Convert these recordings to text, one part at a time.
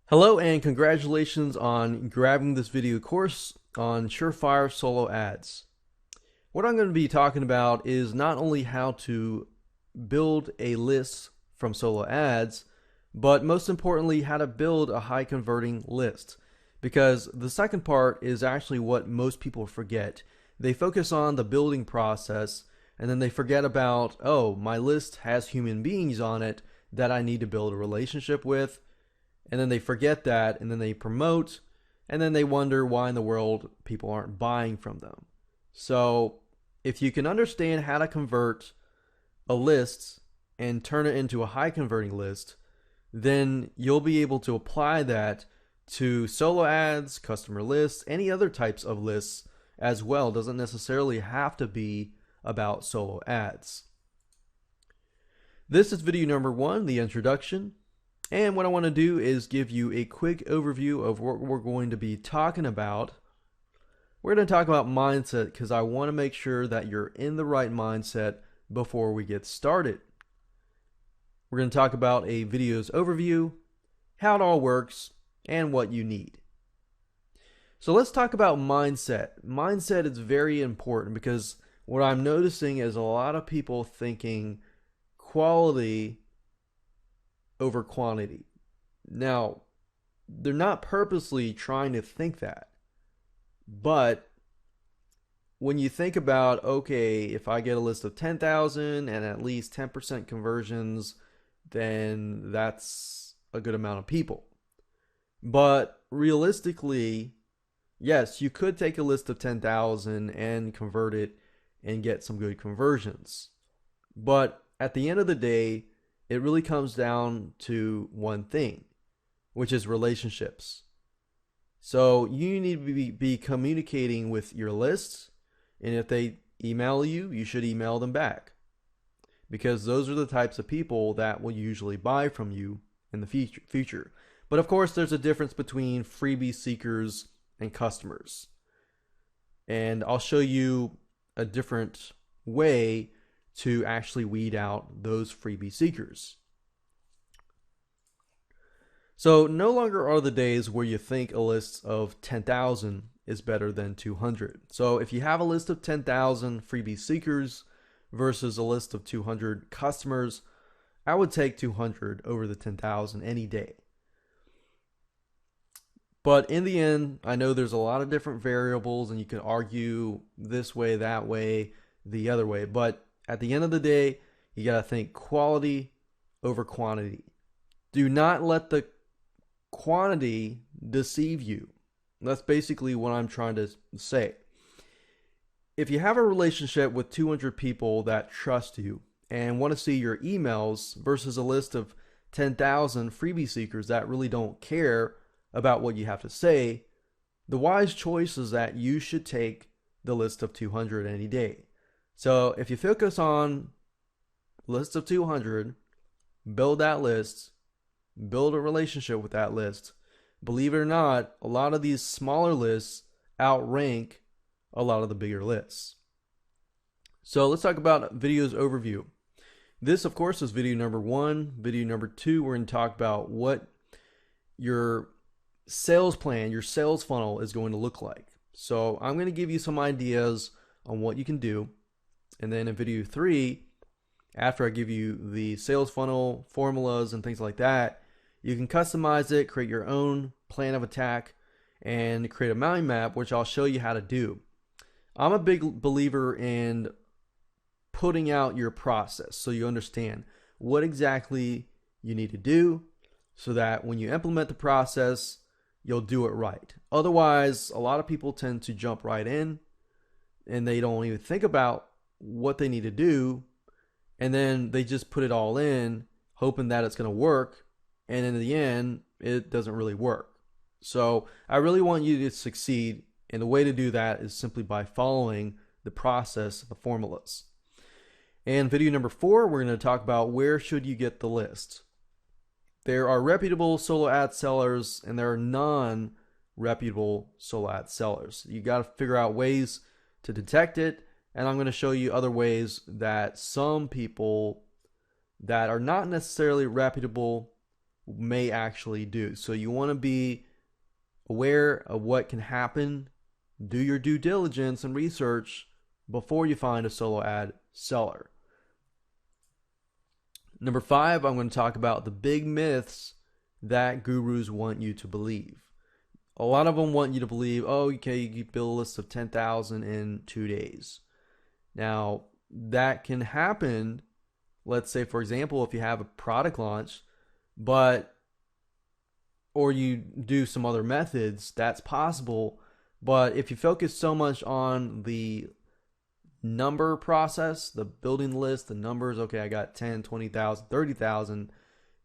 Hello and congratulations on grabbing this video course on Surefire Solo Ads. What I'm going to be talking about is not only how to build a list from solo ads, but most importantly, how to build a high converting list. Because the second part is actually what most people forget. They focus on the building process and then they forget about, oh, my list has human beings on it that I need to build a relationship with, and then they forget that, and then they promote, and then they wonder why in the world people aren't buying from them. So if you can understand how to convert a list and turn it into a high converting list, then you'll be able to apply that to solo ads, customer lists, any other types of lists as well. It doesn't necessarily have to be about solo ads. This is video number 1, the introduction. And what I want to do is give you a quick overview of what we're going to be talking about. We're going to talk about mindset because I want to make sure that you're in the right mindset before we get started. We're going to talk about a video's overview, how it all works, and what you need. So let's talk about mindset. Mindset is very important because what I'm noticing is a lot of people thinking quality over quantity. Now, they're not purposely trying to think that, but when you think about, okay, if I get a list of 10,000 and at least 10% conversions, then that's a good amount of people. But realistically, yes, you could take a list of 10,000 and convert it and get some good conversions. But at the end of the day, it really comes down to one thing, which is relationships. So you need to be communicating with your lists, and if they email you, you should email them back, because those are the types of people that will usually buy from you in the future. But of course, there's a difference between freebie seekers and customers, and I'll show you a different way to actually weed out those freebie seekers. So no longer are the days where you think a list of 10,000 is better than 200. So if you have a list of 10,000 freebie seekers versus a list of 200 customers, I would take 200 over the 10,000 any day. But in the end, I know there's a lot of different variables and you can argue this way, that way, the other way, but at the end of the day, you got to think quality over quantity. Do not let the quantity deceive you. That's basically what I'm trying to say. If you have a relationship with 200 people that trust you and want to see your emails versus a list of 10,000 freebie seekers that really don't care about what you have to say, the wise choice is that you should take the list of 200 any day. So if you focus on list of 200, build that list, build a relationship with that list. Believe it or not, a lot of these smaller lists outrank a lot of the bigger lists. So let's talk about videos overview. This, of course, is video number 1. Video number 2, we're going to talk about what your sales plan, your sales funnel is going to look like. So I'm going to give you some ideas on what you can do. And then in video 3, after I give you the sales funnel formulas and things like that, you can customize it, create your own plan of attack, and create a mind map, which I'll show you how to do. I'm a big believer in putting out your process so you understand what exactly you need to do so that when you implement the process, you'll do it right. Otherwise, a lot of people tend to jump right in and they don't even think about what they need to do, and then they just put it all in hoping that it's going to work, and in the end it doesn't really work. So I really want you to succeed, and the way to do that is simply by following the process, the formulas. And video number 4, we're going to talk about where should you get the list. There are reputable solo ad sellers and there are non-reputable solo ad sellers. You got to figure out ways to detect it. And I'm going to show you other ways that some people that are not necessarily reputable may actually do. So you want to be aware of what can happen. Do your due diligence and research before you find a solo ad seller. Number 5, I'm going to talk about the big myths that gurus want you to believe. A lot of them want you to believe, oh, okay, you can build a list of 10,000 in 2 days. Now, that can happen, let's say, for example, if you have a product launch, or you do some other methods, that's possible. But if you focus so much on the number process, the building list, the numbers, okay, I got 10, 20,000, 30,000,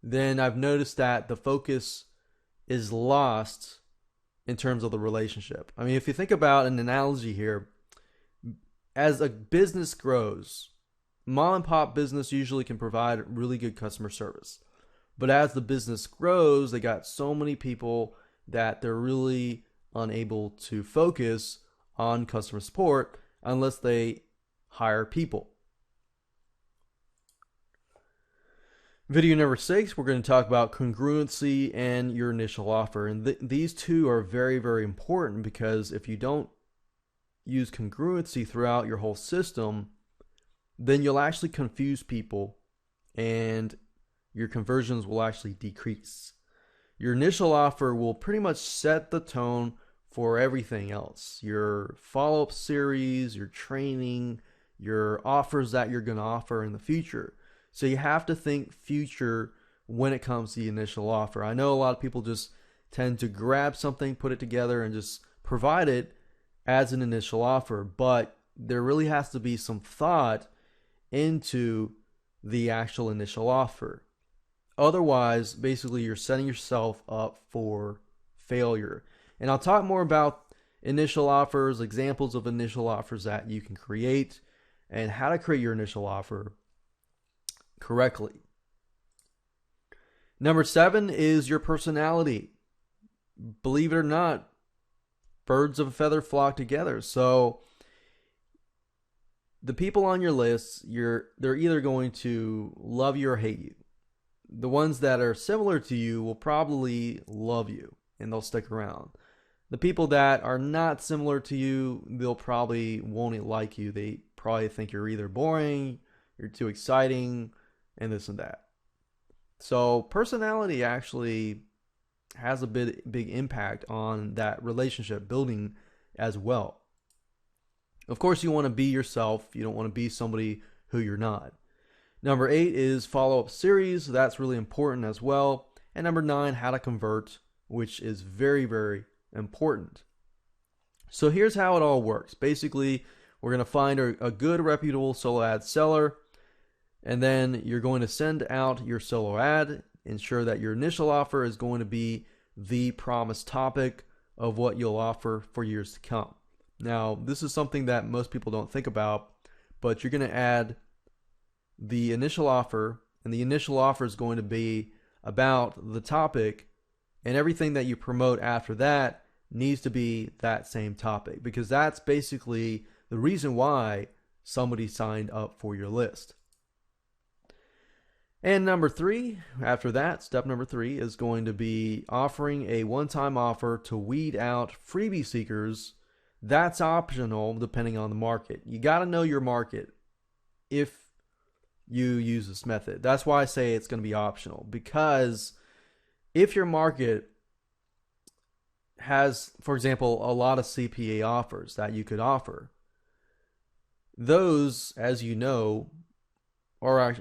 then I've noticed that the focus is lost in terms of the relationship. I mean, if you think about an analogy here, as a business grows, mom and pop business usually can provide really good customer service. But as the business grows, they got so many people that they're really unable to focus on customer support unless they hire people. Video number 6, we're going to talk about congruency and your initial offer. And these two are very, very important, because if you don't use congruency throughout your whole system, then you'll actually confuse people and your conversions will actually decrease. Your initial offer will pretty much set the tone for everything else. Your follow-up series, your training, your offers that you're going to offer in the future. So you have to think future when it comes to the initial offer. I know a lot of people just tend to grab something, put it together, and just provide it as an initial offer. But there really has to be some thought into the actual initial offer. Otherwise, basically, you're setting yourself up for failure. And I'll talk more about initial offers, examples of initial offers that you can create, and how to create your initial offer correctly. Number 7 is your personality. Believe it or not, birds of a feather flock together. So the people on your list, they're either going to love you or hate you. The ones that are similar to you will probably love you and they'll stick around. The people that are not similar to you, they'll probably won't like you. They probably think you're either boring, you're too exciting, and this and that. So personality actually has a big impact on that relationship building as well. Of course, you want to be yourself. You don't want to be somebody who you're not. Number 8 is follow-up series. That's really important as well. And number 9, how to convert, which is very, very important. So here's how it all works. Basically, we're going to find a good, reputable solo ad seller, and then you're going to send out your solo ad. Ensure that your initial offer is going to be the promised topic of what you'll offer for years to come. Now, this is something that most people don't think about, but you're going to add the initial offer, and the initial offer is going to be about the topic, and everything that you promote after that needs to be that same topic, because that's basically the reason why somebody signed up for your list. And number 3, after that, step number 3 is going to be offering a one-time offer to weed out freebie seekers. That's optional depending on the market. You got to know your market if you use this method. That's why I say it's going to be optional, because if your market has, for example, a lot of CPA offers that you could offer, those, as you know,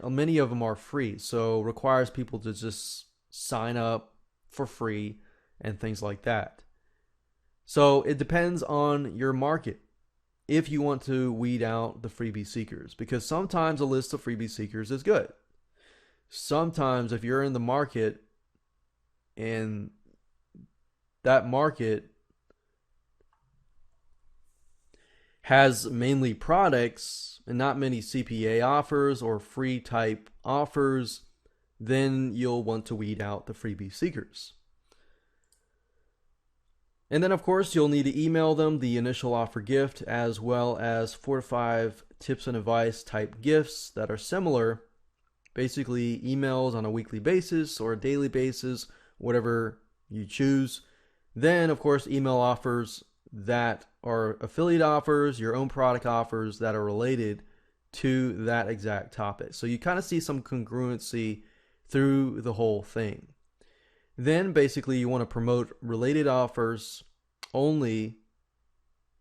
many of them are free, so requires people to just sign up for free and things like that. So it depends on your market if you want to weed out the freebie seekers, because sometimes a list of freebie seekers is good. Sometimes if you're in the market and that market has mainly products and not many CPA offers or free type offers, then you'll want to weed out the freebie seekers. And then, of course, you'll need to email them the initial offer gift, as well as 4 to 5 tips and advice type gifts that are similar, basically emails on a weekly basis or a daily basis, whatever you choose. Then, of course, email offers that are affiliate offers, your own product offers that are related to that exact topic. So you kind of see some congruency through the whole thing. Then basically you want to promote related offers only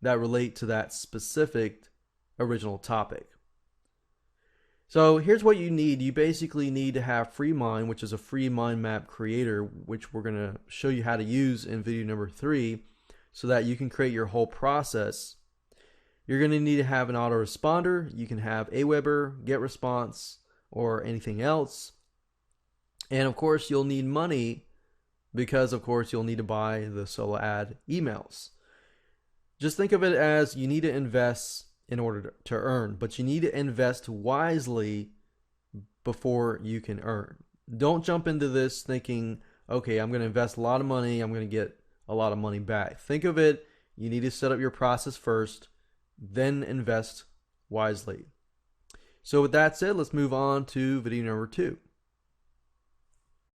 that relate to that specific original topic. So here's what you need. You basically need to have free mind, which is a free mind map creator, which we're going to show you how to use in video number 3 so that you can create your whole process. You're going to need to have an autoresponder. You can have Aweber, GetResponse, or anything else. And of course, you'll need money because, of course, you'll need to buy the solo ad emails. Just think of it as you need to invest in order to earn, but you need to invest wisely before you can earn. Don't jump into this thinking, okay, I'm going to invest a lot of money, I'm going to get a lot of money back. Think of it, you need to set up your process first, then invest wisely. So with that said, let's move on to video number 2.